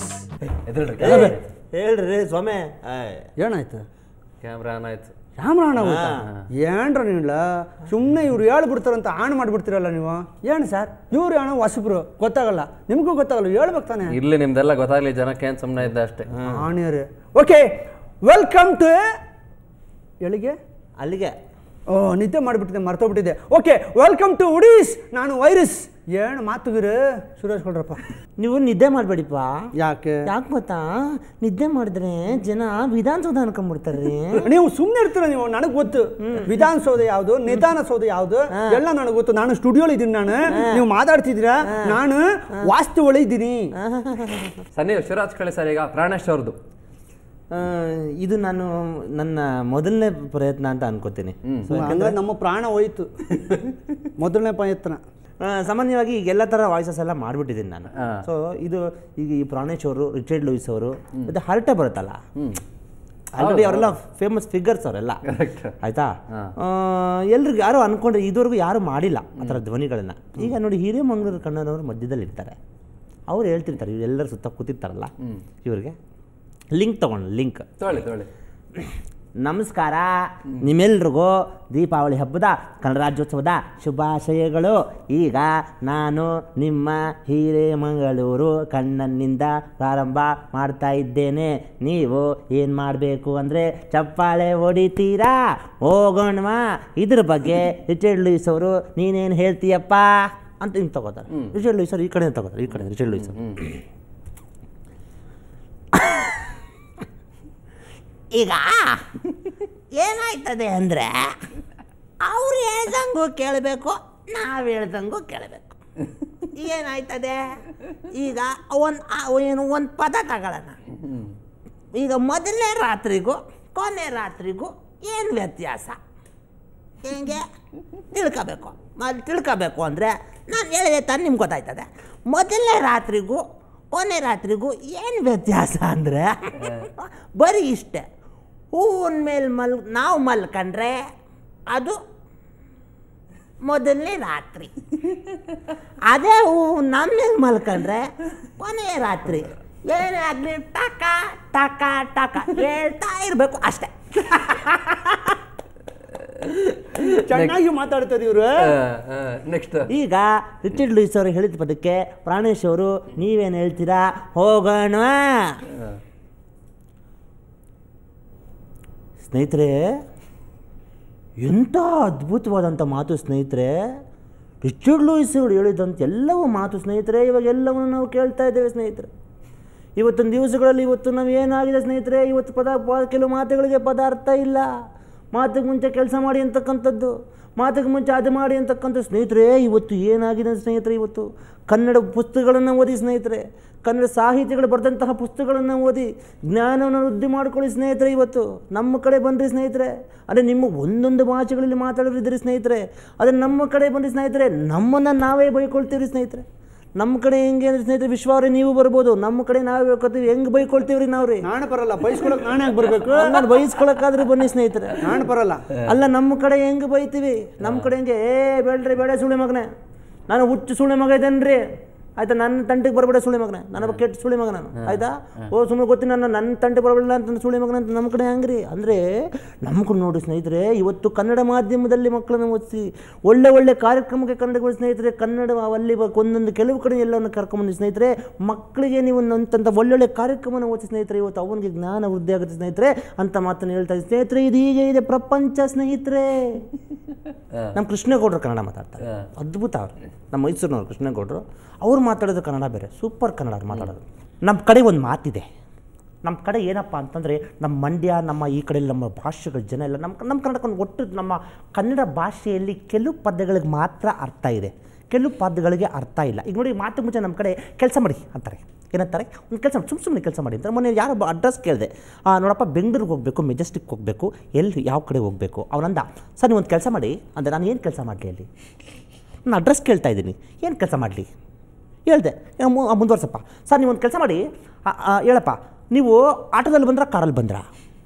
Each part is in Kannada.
ಟೇಕ್ಸ್ ಹೇಳ್ರಿ ಸ್ವಾಮಿ ಏನಾಯ್ತು ಕ್ಯಾಮ್ರಾ ಆನಾಯ್ತು ರಾಮರಾಣ ಏನ್ರ ನೀಲ್ಲ ಸುಮ್ಮನೆ ಇವ್ರು ಹೇಳ್ಬಿಡ್ತಾರಂತ ಆಣ್ ಮಾಡಿಬಿಡ್ತೀರಲ್ಲ ನೀವು ಏನು ಸರ್ ಇವ್ರು ಏನೋ ಹೊಸಬ್ರು ಗೊತ್ತಾಗಲ್ಲ ನಿಮಗೂ ಗೊತ್ತಾಗಲ್ಲ ಹೇಳ್ಬೇಕು ತಾನೆ ಇಲ್ಲಿ ನಿಮ್ದೆಲ್ಲ ಗೊತ್ತಾಗ್ಲಿ ಜನಕ್ಕೆ ಏನು ಸುಮ್ಮನೆ ಇದ್ದ ಅಷ್ಟೇ ಆಣಿಯರೇ ಓಕೆ ವೆಲ್ಕಮ್ ಟು ಎಲ್ಲಿಗೆ ಅಲ್ಲಿಗೆ ಓ ನಿದ್ದೆ ಮಾಡಿಬಿಟ್ಟಿದ್ದೆ ಮರ್ತೋಗ್ಬಿಟ್ಟಿದ್ದೆ ಓಕೆ ವೆಲ್ಕಮ್ ಟು ಉಡೀಸ್ ನಾನು ವೈರಸ್ ಏನು ಮಾತುಗಿರು ಸುರೇಶ್ ಕೊಡ್ರಪ್ಪ ನೀವು ನಿದ್ದೆ ಮಾಡಬೇಡಿಪ್ಪ ಯಾಕೆ ಗೊತ್ತಾ ನಿದ್ದೆ ಮಾಡಿದ್ರೆ ಜನ ವಿಧಾನಸೌಧ ಅನ್ಕೊಂಡ್ಬಿಡ್ತಾರ್ರಿ ನೀವು ಸುಮ್ಮನೆ ಇರ್ತೀರ ನೀವು ನನಗೆ ಗೊತ್ತು ವಿಧಾನಸೌಧ ಯಾವುದು ನಿಧಾನಸೌಧ ಯಾವುದು ಎಲ್ಲ ನನಗೆ ಗೊತ್ತು ನಾನು ಸ್ಟುಡಿಯೋಲಿ ಇದ್ದೀನಿ ನಾನು ನೀವು ಮಾತಾಡ್ತಿದ್ದೀರಾ ನಾನು ವಾಸ್ತು ಒಳಗಿದ್ದೀನಿ ಸರ್ ನೀವು ಶಿವರಾಜ್ ಕಳೆ ಸರ್ ಈಗ ಪ್ರಾಣೇಶ್ ಅವ್ರದ್ದು ಇದು ನಾನು ನನ್ನ ಮೊದಲನೇ ಪ್ರಯತ್ನ ಅಂತ ಅನ್ಕೋತೀನಿ ಹಂಗಾಗಿ ನಮ್ಮ ಪ್ರಾಣ ಹೋಯ್ತು ಮೊದಲನೇ ಪ್ರಯತ್ನ ಸಾಮಾನ್ಯವಾಗಿ ಈಗ ಎಲ್ಲ ಥರ ವಾಯ್ಸಸ್ ಎಲ್ಲ ಮಾಡಿಬಿಟ್ಟಿದ್ದೀನಿ ನಾನು ಸೊ ಇದು ಈಗ ಈ ಪ್ರಾಣೇಶ್ ಅವರು ರಿಚರ್ಡ್ ಲೂಯಿಸ್ ಅವರು ಮತ್ತೆ ಹರಟೆ ಬರುತ್ತಲ್ಲ ಆಲ್ರೆಡಿ ಅವರೆಲ್ಲ ಫೇಮಸ್ ಫಿಗರ್ಸ್ ಅವರೆಲ್ಲ ಆಯ್ತಾ ಎಲ್ರಿಗೂ ಯಾರು ಅನ್ಕೊಂಡ್ರೆ ಇದುವರೆಗೂ ಯಾರು ಮಾಡಿಲ್ಲ ಆ ಥರ ಧ್ವನಿಗಳನ್ನ ಈಗ ನೋಡಿ ಹಿರೇಮಂಗ್ಳೂರು ಕಣ್ಣನವರು ಮಧ್ಯದಲ್ಲಿ ಇರ್ತಾರೆ ಅವ್ರು ಹೇಳ್ತಿರ್ತಾರೆ ಇವರೆಲ್ಲರೂ ಸುತ್ತ ಕೂತಿರ್ತಾರಲ್ಲ ಇವ್ರಿಗೆ ಲಿಂಕ್ ತಗೊಂಡು ಲಿಂಕ್ ತೊಗೊಳ್ಳಿ ನಮಸ್ಕಾರ ನಿಮ್ಮೆಲ್ರಿಗೂ ದೀಪಾವಳಿ ಹಬ್ಬದ ಗಣರಾಜ್ಯೋತ್ಸವದ ಶುಭಾಶಯಗಳು ಈಗ ನಾನು ನಿಮ್ಮ ಹಿರೇಮಂಗಳೂರು ಕಣ್ಣನ್ನಿಂದ ಪ್ರಾರಂಭ ಮಾಡ್ತಾ ಇದ್ದೇನೆ ನೀವು ಏನು ಮಾಡಬೇಕು ಅಂದರೆ ಚಪ್ಪಾಳೆ ಹೊಡಿತೀರಾ ಹೋಗೋಣವಾ ಇದ್ರ ಬಗ್ಗೆ ರಿಚರ್ಡ್ ಲೂಯಿಸ್ ಅವರು ನೀನೇನು ಹೇಳ್ತೀಯಪ್ಪ ಅಂತ ಹಿಂಗೆ ತಗೋತಾರೆ ರಿಚರ್ಡ್ ಲೂಯಿಸ್ ಅವರು ಈ ಕಡೆ ತಗೋತಾರೆ ಈ ಕಡೆ ರಿಚರ್ಡ್ ಲೂಯಿಸ್ ಅವರು ಈಗ ಏನಾಯ್ತದೆ ಅಂದರೆ ಅವ್ರು ಹೇಳ್ದಂಗೂ ಕೇಳಬೇಕು ನಾವು ಹೇಳ್ದಂಗೂ ಕೇಳಬೇಕು ಏನಾಯ್ತದೆ ಈಗ ಒಂದು ಪದ ತಗೊಳ್ಳೋಣ ಈಗ ಮೊದಲನೇ ರಾತ್ರಿಗೂ ಕೊನೆ ರಾತ್ರಿಗೂ ಏನು ವ್ಯತ್ಯಾಸ ಹೆಂಗೆ ತಿಳ್ಕೋಬೇಕು ಅಂದರೆ ನಾನು ಹೇಳಿದೆ ತಾನು ನಿಮ್ಗೆ ಗೊತ್ತಾಯ್ತದೆ ಮೊದಲನೇ ರಾತ್ರಿಗೂ ಕೊನೆ ರಾತ್ರಿಗೂ ಏನು ವ್ಯತ್ಯಾಸ ಅಂದರೆ ಬರೀ ಇಷ್ಟೇ ಹೂವಿನ ಮೇಲೆ ನಾವು ಮಲ್ಕೊಂಡ್ರೆ ಅದು ಮೊದಲನೇ ರಾತ್ರಿ ಅದೇ ಹೂವು ನಮ್ಮ ಮೇಲೆ ಮಲ್ಕೊಂಡ್ರೆ ಕೊನೆಯ ರಾತ್ರಿ ಏನೇ ಆಗಲಿ ಟಕ ಟಕ ಟಕ ಹೇಳ್ತಾ ಇರಬೇಕು ಅಷ್ಟೇ ಚೆನ್ನಾಗಿ ಮಾತಾಡ್ತಾರೆ ಇವರು ನೆಕ್ಸ್ಟ್ ಈಗ ರಿಚರ್ಡ್ ಲೂಯಿಸ್ ಅವರು ಹೇಳಿದ ಪದಕ್ಕೆ ಪ್ರಾಣೇಶ್ ಅವರು ನೀವೇನು ಹೇಳ್ತೀರಾ ಹೋಗೋಣ ಸ್ನೇಹಿತರೆ ಎಂಥ ಅದ್ಭುತವಾದಂಥ ಮಾತು ಸ್ನೇಹಿತರೆ ರಿಚರ್ಡ್ ಲೂಯಿಸ್ ಅವರು ಹೇಳಿದಂಥ ಎಲ್ಲವೂ ಮಾತು ಸ್ನೇಹಿತರೆ ಇವಾಗ ಎಲ್ಲವನ್ನು ನಾವು ಕೇಳ್ತಾ ಇದ್ದೇವೆ ಸ್ನೇಹಿತರೆ ಇವತ್ತಿನ ದಿವಸಗಳಲ್ಲಿ ಇವತ್ತು ನಾವು ಏನಾಗಿದೆ ಸ್ನೇಹಿತರೆ ಇವತ್ತು ಕೆಲವು ಮಾತುಗಳಿಗೆ ಪದ ಅರ್ಥ ಇಲ್ಲ ಮಾತಿಗೆ ಮುಂಚೆ ಕೆಲಸ ಮಾಡಿ ಅಂತಕ್ಕಂಥದ್ದು ಮಾತಿಗೆ ಮುಂಚೆ ಅದು ಮಾಡಿ ಅಂತಕ್ಕಂಥ ಸ್ನೇಹಿತರೆ ಇವತ್ತು ಏನಾಗಿದೆ ಸ್ನೇಹಿತರೆ ಇವತ್ತು ಕನ್ನಡ ಪುಸ್ತಕಗಳನ್ನು ಓದಿ ಸ್ನೇಹಿತರೆ ಕನ್ನಡ ಸಾಹಿತಿಗಳು ಬರೆದಂತಹ ಪುಸ್ತಕಗಳನ್ನು ಓದಿ ಜ್ಞಾನವನ್ನು ವೃದ್ಧಿ ಮಾಡ್ಕೊಳ್ಳಿ ಸ್ನೇಹಿತರೆ ಇವತ್ತು ನಮ್ಮ ಕಡೆ ಬನ್ನಿರಿ ಸ್ನೇಹಿತರೆ ಅದೇ ನಿಮ್ಮ ಒಂದೊಂದು ಭಾಷೆಗಳಲ್ಲಿ ಮಾತಾಡೋರಿದ್ದೀರಿ ಸ್ನೇಹಿತರೆ ಅದೇ ನಮ್ಮ ಕಡೆ ಬನ್ನಿರಿ ಸ್ನೇಹಿತರೆ ನಮ್ಮನ್ನು ನಾವೇ ಬೈಕೊಳ್ತೀವಿ ಸ್ನೇಹಿತರೆ ನಮ್ಮ ಕಡೆ ಹೆಂಗೆ ಅಂದ್ರೆ ಸ್ನೇಹಿತರೆ ವಿಶ್ವಾವ್ರೆ ನೀವು ಬರ್ಬೋದು ನಮ್ಮ ಕಡೆ ನಾವೇ ಹೇಳ್ಕೊತೀವಿ ಹೆಂಗೆ ಬೈಕೊಳ್ತೀವಿ ರೀ ನಾವು ರೀ ನಾನು ಬರಲ್ಲ ಬೈಸ್ಕೊಳಕ್ ನಾನೇ ಬರಬೇಕು ನಾನು ಬೈಸ್ಕೊಳಕ್ಕಾದ್ರೂ ಬನ್ನಿ ಸ್ನೇಹಿತರೆ ನಾನು ಬರಲ್ಲ ಅಲ್ಲ ನಮ್ಮ ಕಡೆ ಹೆಂಗೆ ಬೈತೀವಿ ನಮ್ಮ ಕಡೆ ಹೆಂಗೆ ಬೇಡ್ರಿ ಬೇಡ ಸುಳ್ಳೆ ಮಗನೇ ನಾನು ಹುಚ್ಚು ಸುಳ್ಳೆ ಮಗ ಇದ್ದೇನೆ ಆಯ್ತಾ ನನ್ನ ತಂಟೆಗೆ ಬರಬೇಡ ಸುಳ್ಳಿ ಮಗನೇ ನನ್ನ ಕೆಟ್ಟ ಸುಳ್ಳಿ ಮಗ ನಾನು ಆಯ್ತಾ ಸುಮ್ಮನೆ ಗೊತ್ತಿನ ನನ್ನ ತಂಟೆ ಬರಬೇಡ ಅಂತ ಸುಳ್ಳಿ ಮಗನ ಅಂತ ನಮ್ಮ ಕಡೆ ಹೆಂಗ್ರಿ ಅಂದರೆ ನಮ್ಮ ಕಡೆ ನೋಡಿ ಸ್ನೇಹಿತರೆ ಇವತ್ತು ಕನ್ನಡ ಮಾಧ್ಯಮದಲ್ಲಿ ಮಕ್ಕಳನ್ನು ಓದಿಸಿ ಒಳ್ಳೆ ಕಾರ್ಯಕ್ರಮಕ್ಕೆ ಕನ್ನಡಗಳು ಸ್ನೇಹಿತರೆ ಕನ್ನಡ ಅಲ್ಲಿ ಒಂದೊಂದು ಕೆಲವು ಕಡೆ ಎಲ್ಲವನ್ನು ಕರ್ಕೊಂಬಂದು ಸ್ನೇಹಿತರೆ ಮಕ್ಕಳಿಗೆ ನೀವು ಅಂತಂಥ ಒಳ್ಳೊಳ್ಳೆ ಕಾರ್ಯಕ್ರಮವನ್ನು ಓದಿಸಿ ಸ್ನೇಹಿತರೆ ಇವತ್ತು ಅವನಿಗೆ ಜ್ಞಾನ ವೃದ್ಧಿ ಆಗುತ್ತೆ ಸ್ನೇಹಿತರೆ ಅಂತ ಮಾತನ್ನು ಹೇಳ್ತಾ ಇದ್ದೀನಿ ಸ್ನೇಹಿತರೆ ಇದು ಹೀಗೆ ಇದೆ ಪ್ರಪಂಚ ಸ್ನೇಹಿತರೆ ನಮ್ಮ ಕೃಷ್ಣೇಗೌಡರು ಕನ್ನಡ ಮಾತಾಡ್ತಾರೆ ಅದ್ಭುತ ಅವರು ನಮ್ಮ ಮೈಸೂರಿನವರು ಕೃಷ್ಣೇಗೌಡರು ಅವ್ರು ಮಾತಾಡೋದು ಕನ್ನಡ ಬೇರೆ ಸೂಪರ್ ಕನ್ನಡ ಅವ್ರು ಮಾತಾಡೋದು ನಮ್ಮ ಕಡೆ ಒಂದು ಮಾತಿದೆ ನಮ್ಮ ಕಡೆ ಏನಪ್ಪ ಅಂತಂದರೆ ನಮ್ಮ ಮಂಡ್ಯ ನಮ್ಮ ಈ ಕಡೆ ನಮ್ಮ ಭಾಷೆಗಳ ಜನ ಎಲ್ಲ ನಮ್ಮ ಕನ್ನಡಕ್ಕೊಂದು ಒಟ್ಟು ನಮ್ಮ ಕನ್ನಡ ಭಾಷೆಯಲ್ಲಿ ಕೆಲವು ಪದಗಳಿಗೆ ಮಾತ್ರ ಅರ್ಥ ಇದೆ ಕೆಲವು ಪದಗಳಿಗೆ ಅರ್ಥ ಇಲ್ಲ ಈಗ ನೋಡಿ ಮಾತು ಮುಂಚೆ ನಮ್ಮ ಕಡೆ ಕೆಲಸ ಮಾಡಿ ಅಂತಾರೆ ಏನಂತಾರೆ ಒಂದು ಕೆಲಸ ಸುಮ್ಮನೆ ಕೆಲಸ ಮಾಡಿ ಅಂತಾರೆ ಮೊನ್ನೆ ಯಾರೋ ಅಡ್ರೆಸ್ ಕೇಳಿದೆ ನೋಡಪ್ಪ ಬೆಂಗಳೂರಿಗೆ ಹೋಗಬೇಕು ಮೆಜೆಸ್ಟಿಕ್ ಹೋಗಬೇಕು ಎಲ್ಲಿ ಯಾವ ಕಡೆ ಹೋಗಬೇಕು ಅವನಂದ ಸರ್ ನೀವು ಒಂದು ಕೆಲಸ ಮಾಡಿ ಅಂದರೆ ನಾನು ಏನು ಕೆಲಸ ಮಾಡಲಿ ಅಲ್ಲಿ ನಾನು ಅಡ್ರೆಸ್ ಕೇಳ್ತಾ ಇದ್ದೀನಿ ಏನು ಕೆಲಸ ಮಾಡಲಿ ಹೇಳ್ದೆ ಮುಂದುವರ್ಸಪ್ಪ ಸರ್ ನೀವು ಒಂದು ಕೆಲಸ ಮಾಡಿ ಹೇಳಪ್ಪ ನೀವು ಆಟೋದಲ್ಲಿ ಬಂದ್ರೆ ಕಾರಲ್ಲಿ ಬಂದ್ರಾ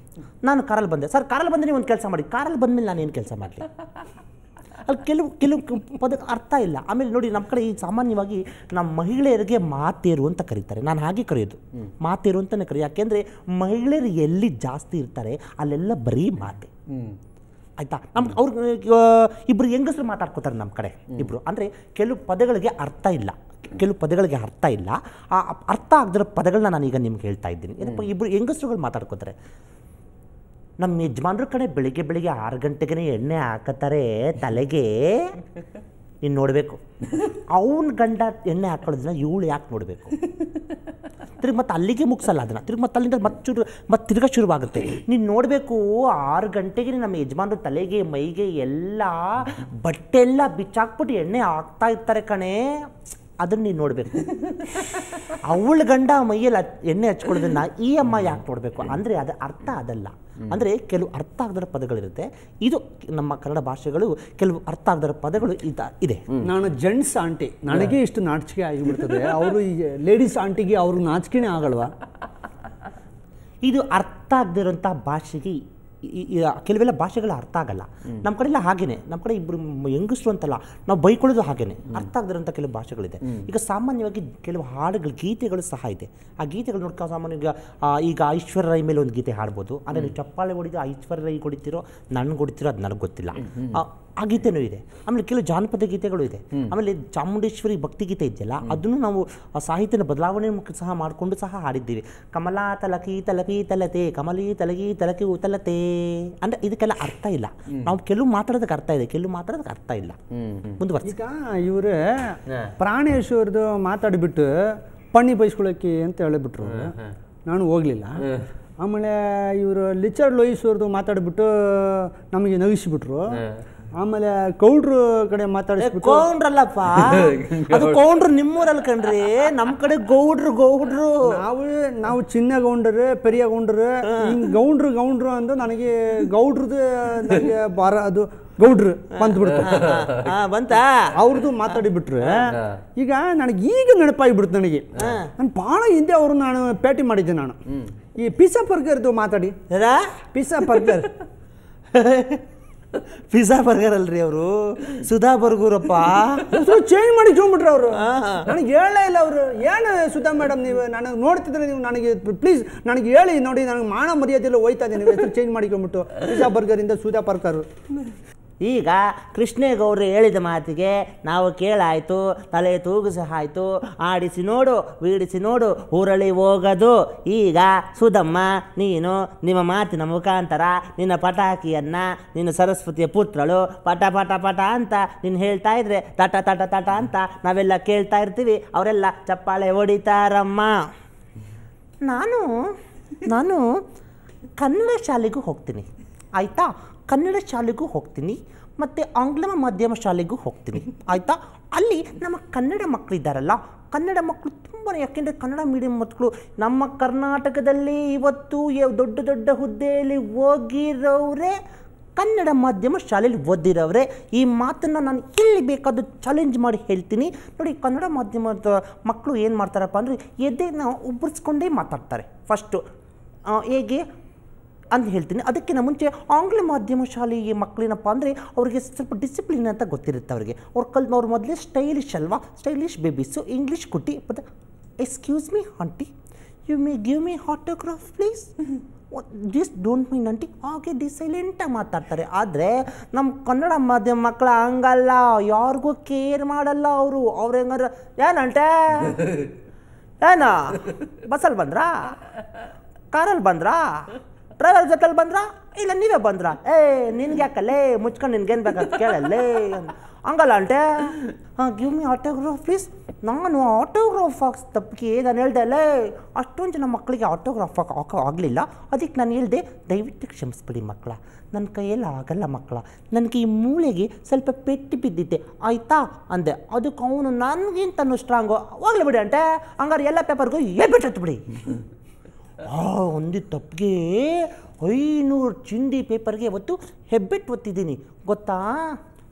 ನಾನು ಕಾರಲ್ಲಿ ಬಂದೆ ಸರ್ ಕಾರಲ್ಲಿ ಬಂದರೆ ನೀವು ಒಂದು ಕೆಲಸ ಮಾಡಿ ಕಾರಲ್ಲಿ ಬಂದಮೇಲೆ ನಾನು ಏನು ಕೆಲಸ ಮಾಡಲಿ ಅಲ್ಲಿ ಕೆಲವು ಪದಕ್ಕೆ ಅರ್ಥ ಇಲ್ಲ. ಆಮೇಲೆ ನೋಡಿ, ನಮ್ಮ ಕಡೆ ಈ ಸಾಮಾನ್ಯವಾಗಿ ನಮ್ಮ ಮಹಿಳೆಯರಿಗೆ ಮಾತೇರು ಅಂತ ಕರೀತಾರೆ. ನಾನು ಹಾಗೆ ಕರೆಯೋದು, ಮಾತೇರು ಅಂತಲೇ ಕರೆಯೋದು. ಯಾಕೆಂದರೆ ಮಹಿಳೆಯರು ಎಲ್ಲಿ ಜಾಸ್ತಿ ಇರ್ತಾರೆ ಅಲ್ಲೆಲ್ಲ ಬರೀ ಮಾತೆ. ಆಯಿತಾ? ಅವ್ರು ಇಬ್ಬರು ಹೆಂಗಸರು ಮಾತಾಡ್ಕೋತಾರೆ ನಮ್ಮ ಕಡೆ ಇಬ್ಬರು. ಅಂದರೆ ಕೆಲವು ಪದಗಳಿಗೆ ಅರ್ಥ ಇಲ್ಲ, ಕೆಲವು ಪದಗಳಿಗೆ ಅರ್ಥ ಇಲ್ಲ. ಆ ಅರ್ಥ ಆಗದಿರೋ ಪದಗಳನ್ನ ನಾನೀಗ ನಿಮ್ಗೆ ಹೇಳ್ತಾ ಇದ್ದೀನಿ. ಏನಪ್ಪ, ಇಬ್ಬರು ಹೆಂಗಸರುಗಳು ಮಾತಾಡ್ಕೋತಾರೆ. ನಮ್ಮ ಯಜಮಾನ್ರ ಕಡೆ ಬೆಳಿಗ್ಗೆ 6 ಗಂಟೆಗೆ ಎಣ್ಣೆ ಹಾಕತ್ತಾರೆ ತಲೆಗೆ, ನೀನು ನೋಡಬೇಕು. ಅವನ ಗಂಡ ಎಣ್ಣೆ ಹಾಕೊಳ್ಳೋದನ್ನ ಇವಳು ಯಾಕೆ ನೋಡಬೇಕು? ತಿರ್ಗಿ ಮತ್ತೆ ಅಲ್ಲಿಗೆ ಮುಗಿಸಲ್ಲ ಅದನ್ನು, ತಿರ್ಗಿ ಮತ್ತೆ ಅಲ್ಲಿಂದ ಮತ್ತೆ ತಿರ್ಗಾ ಶುರುವಾಗುತ್ತೆ. ನೀನು ನೋಡಬೇಕು, 6 ಗಂಟೆಗೆ ನಮ್ಮ ಯಜಮಾನ್ರು ತಲೆಗೆ ಮೈಗೆ ಎಲ್ಲ ಬಟ್ಟೆ ಎಲ್ಲ ಬಿಚ್ಚಾಕ್ಬಿಟ್ಟು ಎಣ್ಣೆ ಹಾಕ್ತಾ ಇರ್ತಾರೆ ಕಣೆ, ಅದನ್ನು ನೀನು ನೋಡಬೇಕು. ಅವಳ ಗಂಡ ಮೈಯಲ್ಲಿ ಎಣ್ಣೆ ಹಚ್ಕೊಳ್ಳೋದನ್ನ ಈ ಅಮ್ಮ ಯಾಕೆ ನೋಡಬೇಕು? ಅಂದರೆ ಅದು ಅರ್ಥ ಅದಲ್ಲ. ಅಂದರೆ ಕೆಲವು ಅರ್ಥ ಆಗದ ಪದಗಳಿರುತ್ತೆ. ಇದು ನಮ್ಮ ಕನ್ನಡ ಭಾಷೆಗಳು ಕೆಲವು ಅರ್ಥ ಆಗದ ಪದಗಳು ಇದೆ. ನಾನು ಜೆಂಟ್ಸ್ ಆಂಟಿ, ನನಗೆ ಇಷ್ಟು ನಾಚಿಕೆ ಆಗಿಬಿಡ್ತದೆ, ಅವರು ಈ ಲೇಡೀಸ್ ಆಂಟಿಗೆ ಅವ್ರಿಗೆ ನಾಚಿಕೆನೇ ಆಗಲ್ವಾ? ಇದು ಅರ್ಥ ಆಗದಿರೋಂಥ ಭಾಷೆಗೆ ಕೆಲವೆಲ್ಲ ಭಾಷೆಗಳ ಅರ್ಥ ಆಗಲ್ಲ. ನಮ್ಮ ಕಡೆ ಎಲ್ಲ ಹಾಗೇನೆ, ನಮ್ಮ ಕಡೆ ಇಬ್ಬರು ಹೆಂಗಸರು ಅಂತಲ್ಲ, ನಾವು ಬೈಕೊಳ್ಳೋದು ಹಾಗೇನೆ. ಅರ್ಥ ಆಗದಿರೋಂಥ ಕೆಲವು ಭಾಷೆಗಳಿದೆ. ಈಗ ಸಾಮಾನ್ಯವಾಗಿ ಕೆಲವು ಹಾಡುಗಳು, ಗೀತೆಗಳು ಸಹ ಇದೆ. ಆ ಗೀತೆಗಳು ನೋಡ್ಕೊ ಸಾಮಾನ್ಯ ಈಗ ಐಶ್ವರ್ಯ ರೈ ಮೇಲೆ ಒಂದು ಗೀತೆ ಹಾಡ್ಬೋದು. ಅಂದರೆ ನೀವು ಚಪ್ಪಾಳೆ ಹೊಡಿದು ಐಶ್ವರ್ಯ ರೈ ಹೊಡಿತೀರೋ ನನಗೆ ಹೊಡಿತೀರೋ ಅದು ನನಗೆ ಗೊತ್ತಿಲ್ಲ, ಆ ಗೀತೆನೂ ಇದೆ. ಆಮೇಲೆ ಕೆಲವು ಜಾನಪದ ಗೀತೆಗಳು ಇದೆ. ಆಮೇಲೆ ಚಾಮುಂಡೇಶ್ವರಿ ಭಕ್ತಿಗೀತೆ ಇದೆಯಲ್ಲ, ಅದನ್ನು ನಾವು ಸಾಹಿತ್ಯನ ಬದಲಾವಣೆ ಸಹ ಮಾಡಿಕೊಂಡು ಸಹ ಹಾಡಿದ್ದೀವಿ. ಕಮಲಾ ತಲಕಿ ತಲಕಿ ತಲತೆ, ಕಮಲಿ ತಲಗಿ ತಲಕಿ ಉತಲತೆ. ಅಂದರೆ ಇದಕ್ಕೆಲ್ಲ ಅರ್ಥ ಇಲ್ಲ. ನಾವು ಕೆಲವು ಮಾತಾಡೋದಕ್ಕೆ ಅರ್ಥ ಇದೆ, ಕೆಲವು ಮಾತಾಡೋದಕ್ಕೆ ಅರ್ಥ ಇಲ್ಲ. ಮುಂದುವರ್ಸಿ. ಈಗ ಇವರು ಪ್ರಾಣೇಶ್ವರದು ಮಾತಾಡಿಬಿಟ್ಟು ಪಣ್ಣಿ ಬೈಸ್ಕೊಳ್ಳೋಕೆ ಅಂತ ಹೇಳಿಬಿಟ್ರು, ನಾನು ಹೋಗಲಿಲ್ಲ. ಆಮೇಲೆ ಇವರು ಲಿಚರ್ಡ್ ಲೋಯಿಸ್ ಅವ್ರದ್ದು ಮಾತಾಡಿಬಿಟ್ಟು ನಮಗೆ ನಗಿಸಿಬಿಟ್ರು. ಆಮೇಲೆ ಕೌಂಡ್ರು ಕಡೆ ಮಾತಾಡಿಸ್ಬಿಟ್ಟು, ಕೌಂಡ್ರಲ್ಲಪ್ಪ, ಅದು ಕೌಂಡ್ರು ನಿಮ್ಮೂರಲ್ಲಿ ಕಣ್ರಿ, ನಮ್ಮ ಕಡೆ ಗೌಡ್ರು. ನಾವು ಚಿನ್ನ ಗೌಂಡ್ರೆ, ಪೆರಿಯ ಗೌಂಡ್ರೆ, ಹಿಂಗೆ ಗೌಂಡ್ರು ಅಂದು ನನಗೆ ಗೌಡ್ರದ್ದು ನನಗೆ ಅದು ಗೌಡ್ರು ಬಂದ್ಬಿಡ್ತು ಬಂತ ಅವ್ರದ್ದು ಮಾತಾಡಿಬಿಟ್ರೆ. ಈಗ ನನಗೆ ಈಗ ನೆನಪಾಗಿಬಿಡ್ತು. ನನಗೆ ನಾನು ಭಾಳ ಹಿಂದೆ ಅವರು ನಾನು ಭೇಟಿ ಮಾಡಿದ್ದೆ. ನಾನು ಈ ಪಿಜ್ಜಾ ಬರ್ಗರ್ದು ಮಾತಾಡಿ, ಪಿಜ್ಜಾ ಬರ್ಗರ್ ಪಿಜ್ಜಾ ಬರ್ಗರ್ ಅಲ್ರಿ ಅವರು, ಸುಧಾ ಬರ್ಗೂರಪ್ಪ. ಚೇಂಜ್ ಮಾಡಿ ಹೋಗ್ಬಿಟ್ರೆ ಅವರು. ನನಗೆ ಹೇಳೇ ಇಲ್ಲ ಅವರು. ಏನು ಸುಧಾ ಮೇಡಮ್, ನೀವು ನನಗೆ ನೋಡ್ತಿದ್ರೆ ನೀವು ನನಗೆ ಪ್ಲೀಸ್ ನನಗೆ ಹೇಳಿ ನೋಡಿ, ನನಗೆ ಮಾನ ಮರ್ಯಾದೆಲ್ಲ ಹೋಯ್ತಾ ಇದೆ. ನೀವು ಹೆಸರು ಚೇಂಜ್ ಮಾಡಿಕೊಂಡ್ಬಿಟ್ಟು ಪಿಜ್ಜಾ ಬರ್ಗರಿಂದ ಸುಧಾ ಬರ್ಗರ್. ಈಗ ಕೃಷ್ಣೇಗೌಡರು ಹೇಳಿದ ಮಾತಿಗೆ ನಾವು ಕೇಳಾಯಿತು, ತಲೆ ತೂಗಿಸಿ ಆಯಿತು, ಆಡಿಸಿ ನೋಡು ಬೀಡಿಸಿ ನೋಡು ಊರಳಿ ಹೋಗೋದು. ಈಗ ಸುಧಮ್ಮ, ನೀನು ನಿಮ್ಮ ಮಾತಿನ ಮುಖಾಂತರ ನಿನ್ನ ಪಟಾಕಿಯನ್ನು, ನಿನ್ನ ಸರಸ್ವತಿಯ ಪುತ್ರಳು ಪಟ ಪಟ ಪಟ ಅಂತ ನೀನು ಹೇಳ್ತಾ ಇದ್ರೆ ತಟ ತಟ ತಟ ಅಂತ ನಾವೆಲ್ಲ ಕೇಳ್ತಾ ಇರ್ತೀವಿ, ಅವರೆಲ್ಲ ಚಪ್ಪಾಳೆ ಹೊಡಿತಾರಮ್ಮ. ನಾನು ಕನ್ನಡ ಶಾಲೆಗೂ ಹೋಗ್ತೀನಿ, ಆಯಿತಾ? ಕನ್ನಡ ಶಾಲೆಗೂ ಹೋಗ್ತೀನಿ ಮತ್ತು ಆಂಗ್ಲ ಮಾಧ್ಯಮ ಶಾಲೆಗೂ ಹೋಗ್ತೀನಿ, ಆಯಿತಾ? ಅಲ್ಲಿ ನಮ್ಮ ಕನ್ನಡ ಮಕ್ಕಳಿದ್ದಾರಲ್ಲ, ಕನ್ನಡ ಮಕ್ಕಳು ತುಂಬ, ಯಾಕೆಂದರೆ ಕನ್ನಡ ಮೀಡಿಯಂ ಮಕ್ಕಳು ನಮ್ಮ ಕರ್ನಾಟಕದಲ್ಲಿ ಇವತ್ತು ದೊಡ್ಡ ದೊಡ್ಡ ಹುದ್ದೆಯಲ್ಲಿ ಹೋಗಿರೋರೇ ಕನ್ನಡ ಮಾಧ್ಯಮ ಶಾಲೆಯಲ್ಲಿ ಓದಿರೋರೆ. ಈ ಮಾತನ್ನು ನಾನು ಎಲ್ಲಿ ಬೇಕಾದರೂ ಚಾಲೆಂಜ್ ಮಾಡಿ ಹೇಳ್ತೀನಿ. ನೋಡಿ, ಕನ್ನಡ ಮಾಧ್ಯಮದ ಮಕ್ಕಳು ಏನು ಮಾಡ್ತಾರಪ್ಪ ಅಂದರೆ ಎದೆನ ಉಬ್ಬರಿಸ್ಕೊಂಡೇ ಮಾತಾಡ್ತಾರೆ ಫಸ್ಟು. ಹೇಗೆ ಅಂತ ಹೇಳ್ತೀನಿ. ಅದಕ್ಕಿಂತ ಮುಂಚೆ ಆಂಗ್ಲ ಮಾಧ್ಯಮ ಶಾಲೆಯ ಮಕ್ಕಳೇನಪ್ಪ ಅಂದರೆ ಅವ್ರಿಗೆ ಸ್ವಲ್ಪ ಡಿಸಿಪ್ಲಿನ್ ಅಂತ ಗೊತ್ತಿರುತ್ತೆ ಅವರಿಗೆ. ಅವ್ರು ಮೊದಲೇ ಸ್ಟೈಲಿಶ್ ಅಲ್ವಾ, ಸ್ಟೈಲಿಶ್ ಬೇಬೀಸು, ಇಂಗ್ಲೀಷ್ ಕುಟ್ಟಿ. But excuse me aunty, you may give me autograph please, this don't mean aunty, ಹಾಗೆ ಸೈಲೆಂಟಾಗಿ ಮಾತಾಡ್ತಾರೆ. ಆದರೆ ನಮ್ಮ ಕನ್ನಡ ಮಾಧ್ಯಮ ಮಕ್ಕಳ ಹಂಗಲ್ಲ, ಯಾರಿಗೂ ಕೇರ್ ಮಾಡಲ್ಲ ಅವರು. ಅವ್ರು ಹೆಂಗಾರ ಏನಂಟೆ, ಏನಾ ಬಸ್ಸಲ್ಲಿ ಬಂದ್ರಾ, ಕಾರಲ್ಲಿ ಬಂದ್ರಾ, ಡ್ರೈವರ್ ಜೊತೆಲಿ ಬಂದ್ರಾ, ಇಲ್ಲ ನೀವೇ ಬಂದ್ರಾ, ನಿನ್ಗೆ ಯಾಕಲ್ಲೇ ಮುಚ್ಕೊಂಡು ನಿನ್ಗೇನು ಬೇಕಂತ ಕೇಳಲ್ಲೇ, ಹಂಗಲ್ಲ ಅಂಟೆ. Give me autograph please. ನಾನು ಆಟೋಗ್ರಾಫ್ ಹಾಕ್ಸ್ ತಪ್ಪಿಗೆ ನಾನು ಹೇಳ್ದೆ ಅಲ್ಲೇ, ಅಷ್ಟೊಂದು ಜನ ಮಕ್ಕಳಿಗೆ ಆಟೋಗ್ರಾಫ್ ಆಗಲಿಲ್ಲ. ಅದಕ್ಕೆ ನಾನು ಹೇಳ್ದೆ, ದಯವಿಟ್ಟು ಕ್ಷಮಿಸ್ಬಿಡಿ ಮಕ್ಕಳ, ನನ್ನ ಕೈಯಲ್ಲಿ ಆಗಲ್ಲ ಮಕ್ಕಳ, ನನಗೆ ಈ ಮೂಳೆಗೆ ಸ್ವಲ್ಪ ಪೆಟ್ಟು ಬಿದ್ದಿದ್ದೆ ಆಯಿತಾ ಅಂದೆ. ಅದಕ್ಕೆ ಅವನು ನನಗಿಂತನೂ ಸ್ಟ್ರಾಂಗು, ಹೋಗ್ಲಿ ಬಿಡಿ ಅಂಟೆ, ಹಂಗಾರೆ ಎಲ್ಲ ಪೇಪರ್ಗೂ ಹೇಳ್ಬಿಟ್ಟು ಬಿಡಿ. ಒಂದು ತಪ್ಪಿಗೆ 500 ಚಿಂದಿ ಪೇಪರ್ಗೆ ಇವತ್ತು ಹೆಬ್ಬೆಟ್ಟು ಒತ್ತಿದ್ದೀನಿ,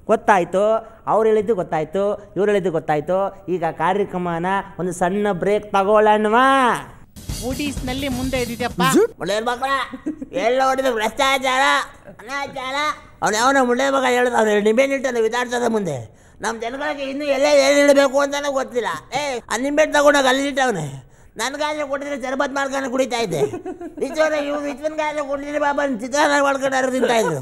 ಗೊತ್ತಾಯಿತು. ಅವ್ರು ಹೇಳಿದ್ದು ಗೊತ್ತಾಯಿತು, ಇವ್ರು ಹೇಳಿದ್ದು ಗೊತ್ತಾಯಿತು. ಈಗ ಕಾರ್ಯಕ್ರಮನ ಒಂದು ಸಣ್ಣ ಬ್ರೇಕ್ ತಗೊಳ್ಳೋಣವಾ? ನಲ್ಲಿ ಮುಂದೆ ಇದ್ದಿದ್ದಪ್ಪ. ಮುಳ್ಳೆ ಮಕ್ಕಳ ಎಲ್ಲ ಹೊಡೆದ ಭ್ರಷ್ಟಾಚಾರ ಅನಾಚಾರ ಅವನು ಯಾವನ ಮುಳ್ಳೆ ಮಗ ಹೇಳಿದ ಅವ್ನು ನಿಂಬೆಹಣ್ಣಿಟ್ಟು ವಿಧಾನಸೌಧ ಮುಂದೆ ನಮ್ಮ ಜನಗಳಿಗೆ ಇನ್ನೂ ಎಲ್ಲ ಏನು ಇಡಬೇಕು ಅಂತಾನೆ ಗೊತ್ತಿಲ್ಲ. ಆ ನಿಂಬೆಹಣ್ಣು ತಗೊಂಡಾಗ ಅಲ್ಲಿಟ್ಟವನೆ ನನಗಾದ್ರೆ ಕೊಟ್ಟಿದ್ರೆ ಚರ್ಬತ್ ಮಾಡ್ಕೊಂಡು ಕುಡಿತಾ ಇದ್ದೆ. ಇವ್ರು ವಿಶ್ವನ್ಗಾದ್ರೆ ಕೊಟ್ಟಿದ್ರೆ ಬಾಬಾ ಚಿತ್ರಾನ್ನ ಮಾಡ್ಕೊಂಡು ತಿಂತಾ ಇದ್ರು.